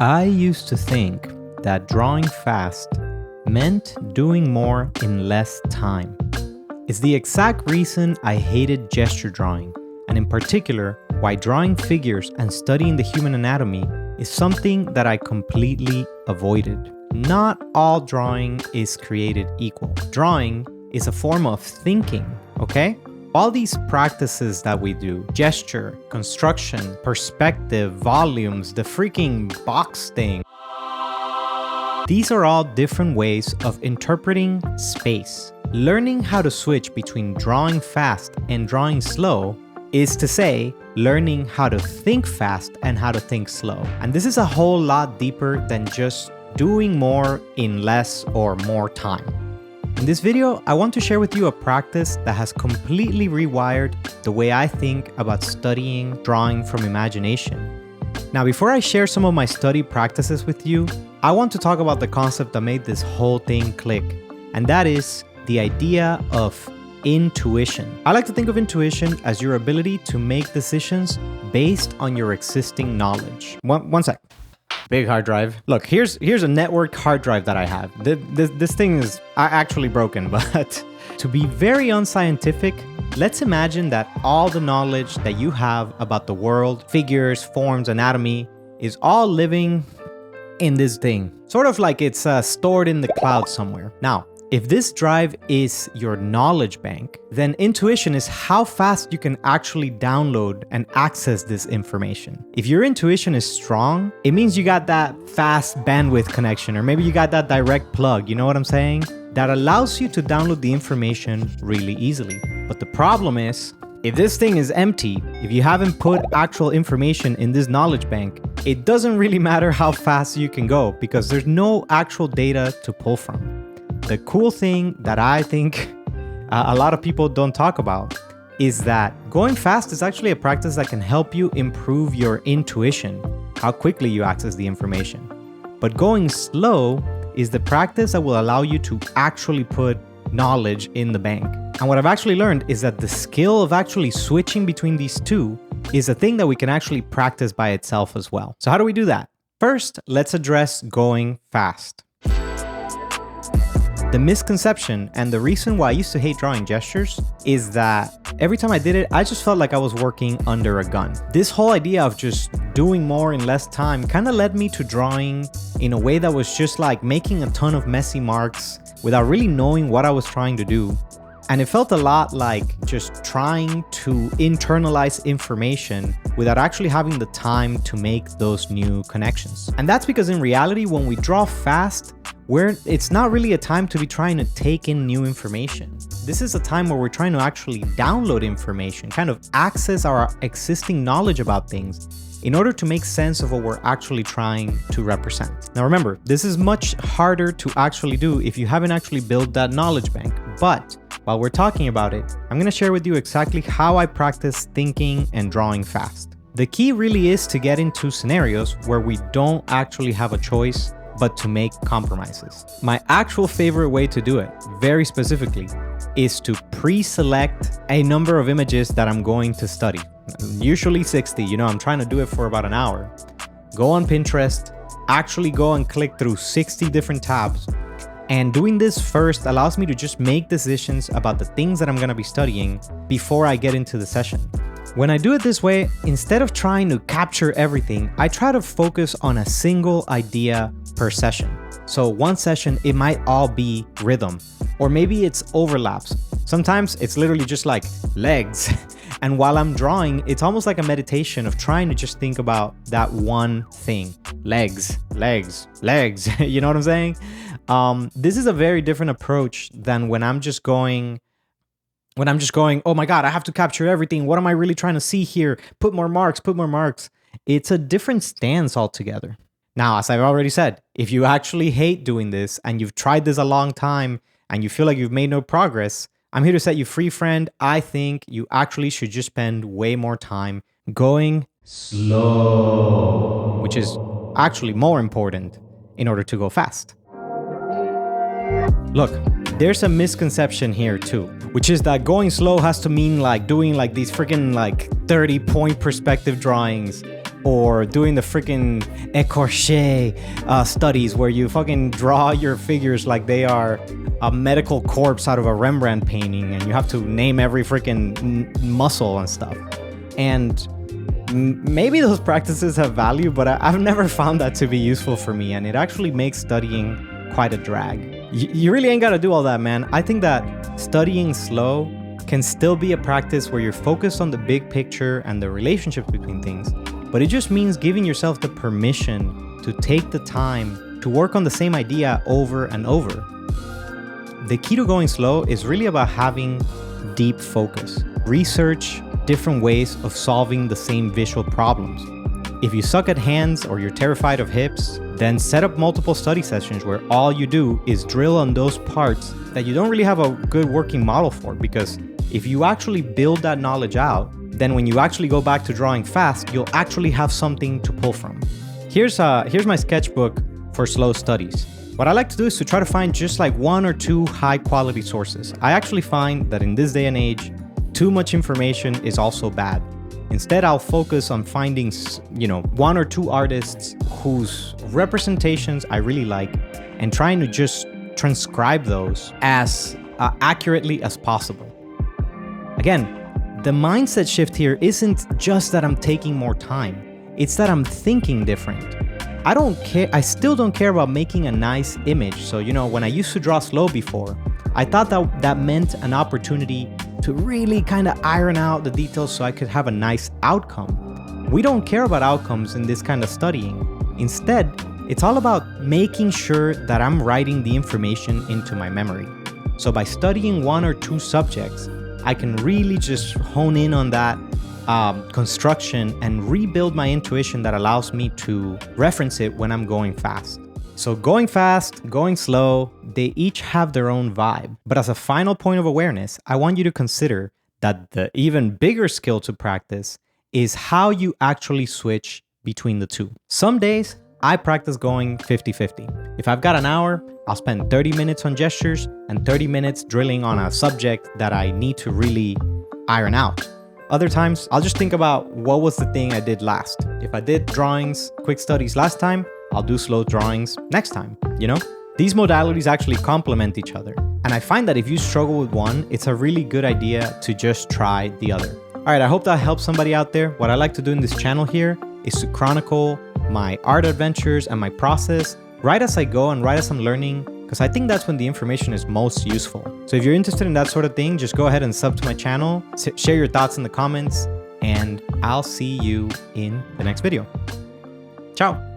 I used to think that drawing fast meant doing more in less time. It's the exact reason I hated gesture drawing, and in particular, why drawing figures and studying the human anatomy is something that I completely avoided. Not all drawing is created equal. Drawing is a form of thinking, okay? All these practices that we do, gesture, construction, perspective, volumes, the freaking box thing, these are all different ways of interpreting space. Learning how to switch between drawing fast and drawing slow is to say, learning how to think fast and how to think slow. And this is a whole lot deeper than just doing more in less or more time. In this video, I want to share with you a practice that has completely rewired the way I think about studying drawing from imagination. Now, before I share some of my study practices with you, I want to talk about the concept that made this whole thing click, and that is the idea of intuition. I like to think of intuition as your ability to make decisions based on your existing knowledge. One sec. Big hard drive. Look, here's a networked hard drive that I have. This thing is actually broken, but to be very unscientific, let's imagine that all the knowledge that you have about the world, figures, forms, anatomy, is all living in this thing. Sort of like it's stored in the cloud somewhere. Now, if this drive is your knowledge bank, then intuition is how fast you can actually download and access this information. If your intuition is strong, it means you got that fast bandwidth connection, or maybe you got that direct plug, you know what I'm saying? That allows you to download the information really easily. But the problem is, if this thing is empty, if you haven't put actual information in this knowledge bank, it doesn't really matter how fast you can go because there's no actual data to pull from. The cool thing that I think a lot of people don't talk about is that going fast is actually a practice that can help you improve your intuition, how quickly you access the information. But going slow is the practice that will allow you to actually put knowledge in the bank. And what I've actually learned is that the skill of actually switching between these two is a thing that we can actually practice by itself as well. So how do we do that? First, let's address going fast. The misconception and the reason why I used to hate drawing gestures is that every time I did it, I just felt like I was working under a gun. This whole idea of just doing more in less time kind of led me to drawing in a way that was just like making a ton of messy marks without really knowing what I was trying to do. And it felt a lot like just trying to internalize information without actually having the time to make those new connections. And that's because in reality, when we draw fast, it's not really a time to be trying to take in new information. This is a time where we're trying to actually download information, kind of access our existing knowledge about things in order to make sense of what we're actually trying to represent. Now remember, this is much harder to actually do if you haven't actually built that knowledge bank. But while we're talking about it, I'm gonna share with you exactly how I practice thinking and drawing fast. The key really is to get into scenarios where we don't actually have a choice but to make compromises. My actual favorite way to do it, very specifically, is to pre-select a number of images that I'm going to study. Usually 60, I'm trying to do it for about an hour. Go on Pinterest, actually go and click through 60 different tabs. And doing this first allows me to just make decisions about the things that I'm gonna be studying before I get into the session. When I do it this way, instead of trying to capture everything, I try to focus on a single idea per session. So one session, it might all be rhythm, or maybe it's overlaps. Sometimes it's literally just like legs. And while I'm drawing, it's almost like a meditation of trying to just think about that one thing. Legs, legs, legs. You know what I'm saying? This is a very different approach than when I'm just going, oh my God, I have to capture everything. What am I really trying to see here? Put more marks, put more marks. It's a different stance altogether. Now, as I've already said, if you actually hate doing this and you've tried this a long time and you feel like you've made no progress, I'm here to set you free, friend. I think you actually should just spend way more time going slow, which is actually more important in order to go fast. Look, there's a misconception here too, which is that going slow has to mean like doing like these freaking like 30-point perspective drawings. or doing the freaking écorché studies where you fucking draw your figures like they are a medical corpse out of a Rembrandt painting, and you have to name every freaking muscle and stuff. And maybe those practices have value, but I've never found that to be useful for me, and it actually makes studying quite a drag. You really ain't gotta do all that, man. I think that studying slow can still be a practice where you're focused on the big picture and the relationships between things, but it just means giving yourself the permission to take the time to work on the same idea over and over. The key to going slow is really about having deep focus. Research different ways of solving the same visual problems. If you suck at hands or you're terrified of hips, then set up multiple study sessions where all you do is drill on those parts that you don't really have a good working model for, because if you actually build that knowledge out, then when you actually go back to drawing fast, you'll actually have something to pull from. Here's my sketchbook for slow studies. What I like to do is to try to find just like 1 or 2 high quality sources. I actually find that in this day and age, too much information is also bad. Instead, I'll focus on finding, 1 or 2 artists whose representations I really like and trying to just transcribe those as accurately as possible. Again, the mindset shift here isn't just that I'm taking more time. It's that I'm thinking different. I still don't care about making a nice image. So, when I used to draw slow before, I thought that meant an opportunity to really kind of iron out the details so I could have a nice outcome. We don't care about outcomes in this kind of studying. Instead, it's all about making sure that I'm writing the information into my memory. So by studying 1 or 2 subjects, I can really just hone in on that construction and rebuild my intuition that allows me to reference it when I'm going fast. So going fast, going slow, they each have their own vibe. But as a final point of awareness, I want you to consider that the even bigger skill to practice is how you actually switch between the two. Some days, I practice going 50-50. If I've got an hour, I'll spend 30 minutes on gestures and 30 minutes drilling on a subject that I need to really iron out. Other times, I'll just think about what was the thing I did last. If I did drawings, quick studies last time, I'll do slow drawings next time, These modalities actually complement each other. And I find that if you struggle with one, it's a really good idea to just try the other. All right, I hope that helps somebody out there. What I like to do in this channel here is to chronicle my art adventures and my process right as I go and right as I'm learning, because I think that's when the information is most useful. So if you're interested in that sort of thing, just go ahead and sub to my channel, share your thoughts in the comments, and I'll see you in the next video. Ciao.